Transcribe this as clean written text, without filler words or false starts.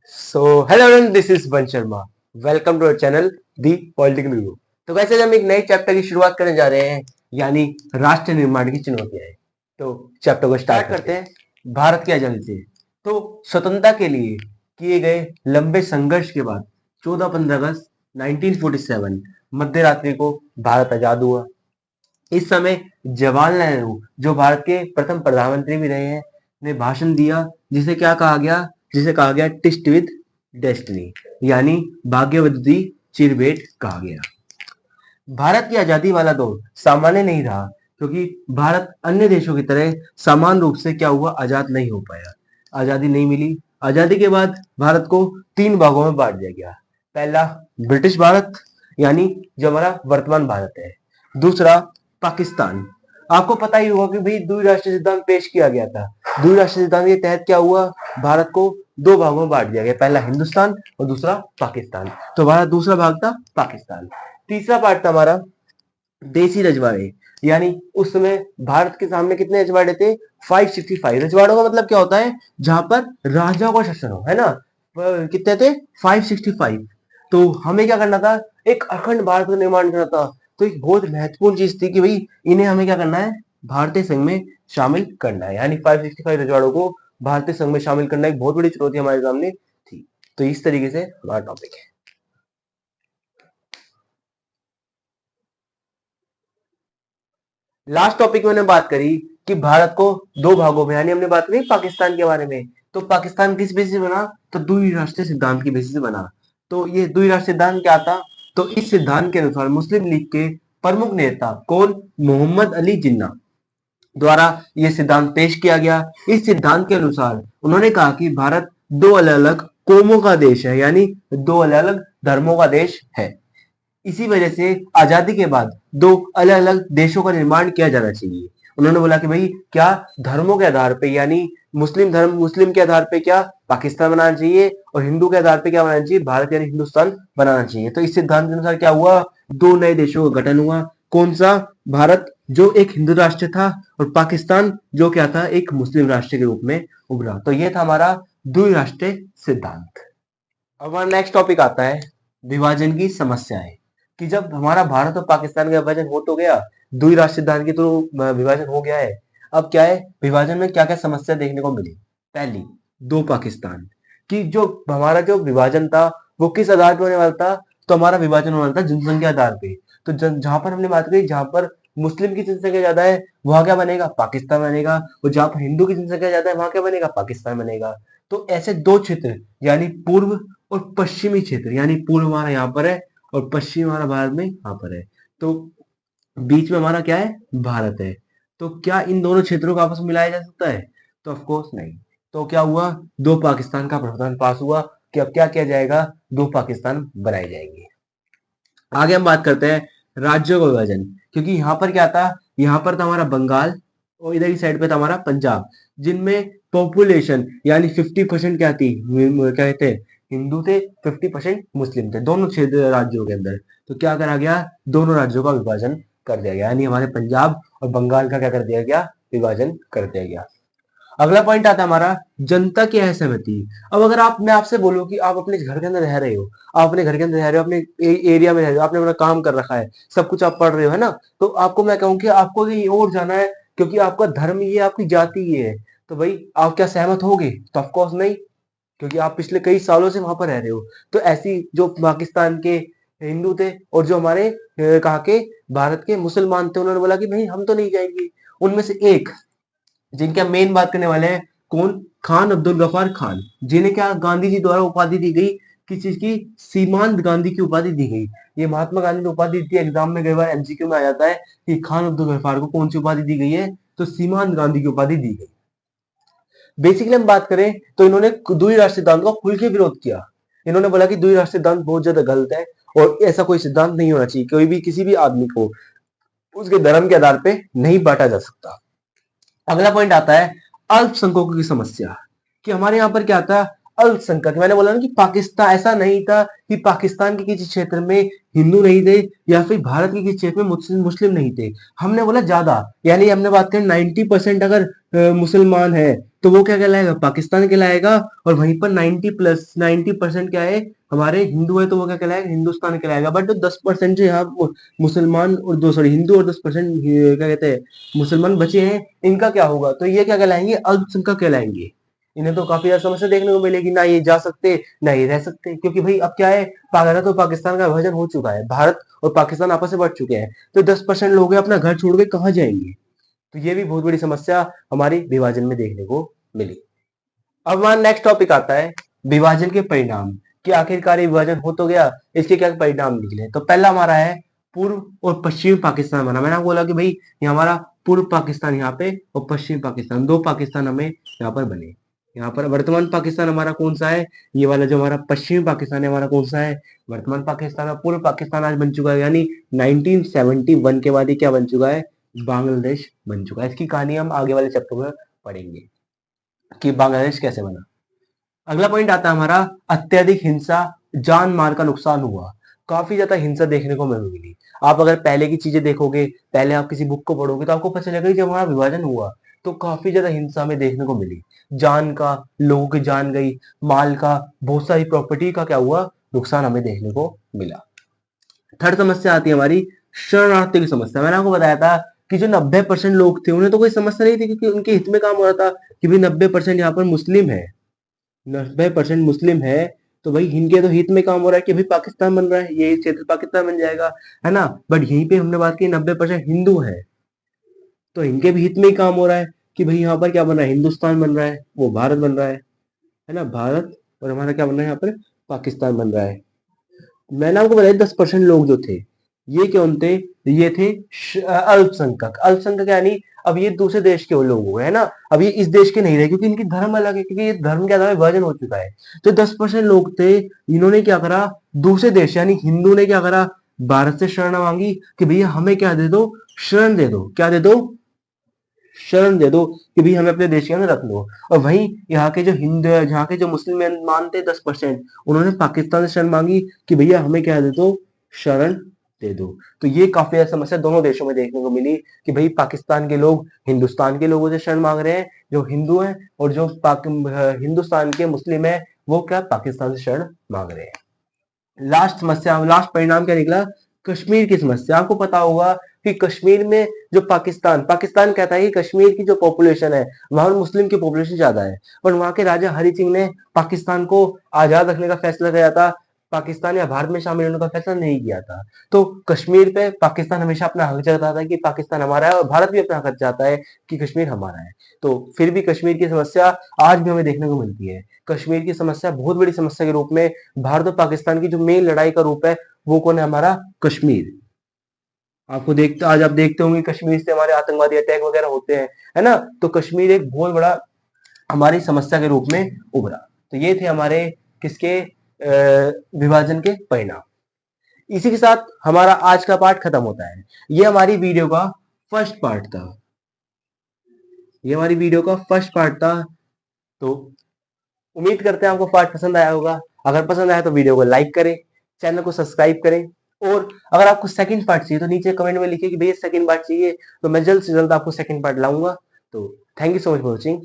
Hello everyone, this is Van Sharma. Welcome to our channel the political guru. तो वैसे हम एक नए चैप्टर की शुरुआत करने जा रहे हैं, यानी राष्ट्र निर्माण की चुनौतियां। तो चैप्टर को स्टार्ट करते हैं भारत की आजादी से। तो स्वतंत्रता के लिए किए गए लंबे संघर्ष के बाद 14-15 अगस्त 1947 मध्य रात्रि को भारत आजाद हुआ। इस समय जवाहरलाल नेहरू, जो भारत के प्रथम प्रधानमंत्री भी रहे हैं, ने भाषण दिया जिसे कहा गया टिस्ट विद डेस्टिनी, यानी भाग्यवती चिरभेट कहा गया। भारत की आजादी वाला दौर सामान्य नहीं रहा, क्योंकि भारत अन्य देशों की तरह समान रूप से आजाद नहीं हो पाया। आजादी नहीं मिली। आजादी के बाद भारत को 3 भागों में बांट दिया गया। पहला ब्रिटिश भारत, यानी जो हमारा वर्तमान भारत है। दूसरा पाकिस्तान। आपको पता ही होगा कि भाई द्विराष्ट्रीय सिद्धांत पेश किया गया था। द्विराष्ट्रीय सिद्धांत के तहत क्या हुआ, भारत को 2 भागों में बांट दिया गया, पहला हिंदुस्तान और दूसरा पाकिस्तान। तो हमारा दूसरा भाग था पाकिस्तान। तीसरा पार्ट था हमारा देसी रजवाड़े, यानी उस समय भारत के सामने कितने रजवाड़े थे? 565। रजवाड़ों का मतलब क्या होता है? जहां पर राजाओं का शासन हो, है ना। कितने थे? 565। तो हमें क्या करना था? एक अखंड भारत का निर्माण करना था। तो एक बहुत महत्वपूर्ण चीज थी कि भाई इन्हें हमें क्या करना है? भारतीय संघ में शामिल करना है, यानी 565 रजवाड़ों को भारतीय संघ में शामिल करना एक बहुत बड़ी चुनौती हमारे सामने थी। तो इस तरीके से हमारा टॉपिक है। लास्ट टॉपिक में हमने बात करी कि भारत को 2 भागों में, यानी हमने बात करी पाकिस्तान के बारे में। तो पाकिस्तान किस बेसिस से बना? तो द्विराष्ट्रीय सिद्धांत की बेसिस से बना। तो ये द्विराष्ट्रीय सिद्धांत क्या था? तो इस सिद्धांत के अनुसार मुस्लिम लीग के प्रमुख नेता कौन? मोहम्मद अली जिन्ना द्वारा यह सिद्धांत पेश किया गया। इस सिद्धांत के अनुसार उन्होंने कहा कि भारत 2 अलग अलग कौमों का देश है, यानी 2 अलग अलग धर्मों का देश है। इसी वजह से आजादी के बाद 2 अलग अलग देशों का निर्माण किया जाना चाहिए। उन्होंने बोला कि भाई क्या धर्मों के आधार पे, यानी मुस्लिम के आधार पे क्या पाकिस्तान बनाना चाहिए, और हिंदू के आधार पे क्या बनाना चाहिए? भारत यानी हिंदुस्तान बनाना चाहिए। तो इस सिद्धांत के अनुसार क्या हुआ? 2 नए देशों का गठन हुआ। कौन सा? भारत जो एक हिंदू राष्ट्र था, और पाकिस्तान जो क्या था? एक मुस्लिम राष्ट्र के रूप में उभरा। तो यह था हमारा द्विराष्ट्रीय सिद्धांत। अब हमारा नेक्स्ट टॉपिक आता है विभाजन की समस्याएं। कि जब हमारा भारत और पाकिस्तान का विभाजन हो तो गया, द्विराष्ट्रीय सिद्धांत की तो विभाजन हो गया है। अब क्या है? विभाजन में क्या क्या समस्या देखने को मिली? पहली, 2 पाकिस्तान। कि जो हमारा जो विभाजन था वो किस आधार पर होने वाला था? तो हमारा विभाजन होने वाला था जनसंख्या आधार पे। तो जहां पर हमने बात करी, जहां पर मुस्लिम की जनसंख्या ज्यादा है वहां क्या बनेगा? पाकिस्तान बनेगा। और जहां पर हिंदू की जनसंख्या ज्यादा है वहां क्या बनेगा? पाकिस्तान बनेगा। तो ऐसे 2 क्षेत्र, यानी पूर्व और पश्चिमी क्षेत्र, यानी पूर्व हमारा यहाँ पर है और पश्चिम हमारा भारत में यहाँ पर है। तो बीच में हमारा क्या है? भारत है। तो क्या इन दोनों क्षेत्रों को आपस में मिलाया जा सकता है? तो ऑफ कोर्स नहीं। तो क्या हुआ? 2 पाकिस्तान का प्रस्ताव पास हुआ कि अब क्या किया जाएगा? 2 पाकिस्तान बनाए जाएंगे। आगे हम बात करते हैं राज्यों का विभाजन। क्योंकि यहाँ पर क्या था? यहाँ पर था हमारा बंगाल, और इधर की साइड पे था हमारा पंजाब, जिनमें पॉपुलेशन यानी 50% क्या थी? क्या कहते हैं? हिंदू थे, 50% मुस्लिम थे, दोनों क्षेत्र राज्यों के अंदर। तो क्या करा गया? दोनों राज्यों का विभाजन कर दिया गया, यानी हमारे पंजाब और बंगाल का क्या कर दिया गया? विभाजन कर दिया गया। अगला पॉइंट आता है हमारा जनता की असहमति। अब अगर मैं आपसे बोलूं कि आप अपने घर के अंदर रह रहे हो, आप अपने घर के अंदर रह रहे हो, अपने एरिया में रह रहे हो, आपने अपना काम कर रखा है, सब कुछ आप पढ़ रहे हो, है ना। तो आपको मैं कहूँ कि आपको कहीं और जाना है, क्योंकि आपका धर्म ये है, आपकी जाति ये है। तो भाई आप क्या सहमत होगे? तो ऑफकोर्स नहीं, क्योंकि आप पिछले कई सालों से वहां पर रह रहे हो। तो ऐसी जो पाकिस्तान के हिंदू थे और जो हमारे कहा के भारत के मुसलमान थे, उन्होंने बोला कि भाई हम तो नहीं जाएंगे। उनमें से एक, जिनके हम मेन बात करने वाले हैं, कौन? खान अब्दुल गफार खान, जिन्हें क्या गांधी जी द्वारा उपाधि दी गई? किस चीज की? सीमांत गांधी की उपाधि दी गई। ये महात्मा गांधी ने उपाधि दी थी। एग्जाम में कई बार एमसीक्यू में आ जाता है कि खान अब्दुल गफार को कौन सी उपाधि दी गई है? तो सीमांत गांधी की उपाधि दी गई। बेसिकली हम बात करें तो इन्होंने द्विराष्ट्रीय सिद्धांत का खुल के विरोध किया। इन्होंने बोला कि द्विराष्ट्रीय सिद्धांत बहुत ज्यादा गलत है, और ऐसा कोई सिद्धांत नहीं होना चाहिए। कोई भी किसी भी आदमी को उसके धर्म के आधार पे नहीं बांटा जा सकता। अगला पॉइंट आता है अल्पसंख्यकों की समस्या। कि हमारे यहाँ पर क्या था? अल्पसंख्यक। मैंने बोला ना कि पाकिस्तान ऐसा नहीं था कि पाकिस्तान के किसी क्षेत्र में हिंदू नहीं थे, या फिर भारत के किसी क्षेत्र में मुस्लिम नहीं थे। हमने बोला ज्यादा, यानी हमने बात करें 90% अगर मुसलमान है, तो वो क्या कहलाएगा, पाकिस्तान कहलाएगा। और वहीं पर 90% क्या है, हमारे हिंदू है, तो वो क्या कहलाएगा, हिंदुस्तान कहलाएगा। बट जो 10% जो यहाँ मुसलमान और दो सॉरी हिंदू और 10% क्या कहते हैं मुसलमान बचे हैं, इनका क्या होगा, तो ये क्या कहलाएंगे, अल्पसंख्यक कहलाएंगे। इन्हें तो काफी ज्यादा समस्या देखने को मिलेगी, ना ये जा सकते ना ये रह सकते, क्योंकि भाई अब क्या है, भारत और पाकिस्तान का विभाजन हो चुका है, भारत और पाकिस्तान आपस में बढ़ चुके हैं, तो 10% लोग हैं अपना घर छोड़ के कहाँ जाएंगे। तो ये भी बहुत बड़ी समस्या हमारी विभाजन में देखने को मिली। अब हमारा नेक्स्ट टॉपिक आता है विभाजन के परिणाम, कि आखिरकार ये विभाजन हो तो गया, इसके क्या परिणाम निकले। तो पहला हमारा है पूर्व और पश्चिमी पाकिस्तान बना। मैंने आपको बोला कि भाई ये हमारा पूर्व पाकिस्तान यहाँ पे और पश्चिमी पाकिस्तान, दो पाकिस्तान हमें यहाँ पर बने। यहाँ पर वर्तमान पाकिस्तान हमारा कौन सा है, ये वाला जो हमारा पश्चिमी पाकिस्तान है हमारा कौन सा है, वर्तमान पाकिस्तान। और पूर्व पाकिस्तान आज बन चुका है, यानी 1971 के बाद ये क्या बन चुका है, बांग्लादेश बन चुका है। इसकी कहानी हम आगे वाले चैप्टर में पढ़ेंगे कि बांग्लादेश कैसे बना। अगला पॉइंट आता है हमारा अत्यधिक हिंसा, जान माल का नुकसान हुआ। काफी ज्यादा हिंसा देखने को मिली। आप अगर पहले की चीजें देखोगे, पहले आप किसी बुक को पढ़ोगे, तो आपको पता चलेगा कि जब हमारा विभाजन हुआ तो काफी ज्यादा हिंसा हमें देखने को मिली। जान का, लोगों की जान गई, माल का, बहुत सारी प्रॉपर्टी का क्या हुआ, नुकसान हमें देखने को मिला। थर्ड समस्या आती है हमारी शरणार्थी की समस्या। मैंने आपको बताया था कि जो 90% लोग थे उन्हें तो कोई समस्या नहीं थी, क्योंकि उनके हित में काम हो रहा था कि भाई 90% यहाँ पर मुस्लिम है, 90% मुस्लिम है, तो भाई इनके तो हित में काम हो रहा है कि भाई पाकिस्तान बन रहा है, ये क्षेत्र पाकिस्तान बन जाएगा, है ना। बट यहीं पे हमने बात की 90% हिंदू है, तो इनके भी हित में ही काम हो रहा है कि भाई यहाँ पर क्या बन रहा है, हिंदुस्तान बन रहा है, वो भारत बन रहा है ना, भारत। और हमारा क्या बन रहा है यहाँ पर, पाकिस्तान बन रहा है। मैंने आपको बताया 10% लोग जो थे, ये कौन थे, ये थे अल्पसंख्यक। अल्पसंख्यक यानी अब ये दूसरे देश के लोग हो गए, है ना। अब ये इस देश के नहीं रहे, क्योंकि इनकी धर्म अलग है, क्योंकि ये धर्म के आधार पर विभाजन हो चुका है। तो 10% लोग थे, इन्होंने क्या करा, दूसरे देश यानी हिंदू ने क्या करा, भारत से शरण मांगी कि भैया हमें क्या दे दो, शरण दे दो, क्या दे दो, शरण दे दो, कि भाई हमें अपने देश के अंदर रख लो। और वहीं यहाँ के जो हिंदू, यहाँ के जो मुसलमान थे 10%, उन्होंने पाकिस्तान से शरण मांगी कि भैया हमें क्या दे दो, शरण दे दो। तो ये काफी ऐसा समस्या दोनों देशों में देखने को मिली कि भाई पाकिस्तान के लोग हिंदुस्तान के लोगों से शरण मांग रहे हैं जो हिंदू हैं, और जो हिंदुस्तान के मुस्लिम है वो क्या पाकिस्तान से शरण मांग रहे हैं। लास्ट समस्या, लास्ट परिणाम क्या निकला, कश्मीर की समस्या। आपको पता होगा कि कश्मीर में जो पाकिस्तान पाकिस्तान कहता है कि कश्मीर की जो पॉपुलेशन है वहां मुस्लिम की पॉपुलेशन ज्यादा है, पर वहां के राजा हरि सिंह ने पाकिस्तान को आजाद रखने का फैसला किया था, पाकिस्तान या भारत में शामिल होने का फैसला नहीं किया था। तो कश्मीर पे पाकिस्तान हमेशा अपना हक जताता है कि पाकिस्तान हमारा है, और भारत भी अपना हक चाहता है कि कश्मीर हमारा है। तो फिर भी कश्मीर की समस्या आज भी हमें देखने को मिलती है। कश्मीर की समस्या बहुत बड़ी समस्या के रूप में, भारत और पाकिस्तान की जो मेन लड़ाई का रूप है वो कौन है, हमारा कश्मीर। आपको देखते, आज आप देखते होंगे कश्मीर से हमारे आतंकवादी अटैक वगैरह होते हैं, है ना। तो कश्मीर एक बहुत बड़ा हमारी समस्या के रूप में उभरा। तो ये थे हमारे किसके विभाजन के परिणाम। इसी के साथ हमारा आज का पार्ट खत्म होता है। ये हमारी वीडियो का फर्स्ट पार्ट था, ये हमारी वीडियो का फर्स्ट पार्ट था। तो उम्मीद करते हैं आपको पार्ट पसंद आया होगा। अगर पसंद आया तो वीडियो को लाइक करें, चैनल को सब्सक्राइब करें, और अगर आपको सेकंड पार्ट चाहिए तो नीचे कमेंट में लिखिए कि भैया सेकंड पार्ट चाहिए, तो मैं जल्द से जल्द आपको सेकंड पार्ट लाऊंगा। तो thank you so much for watching.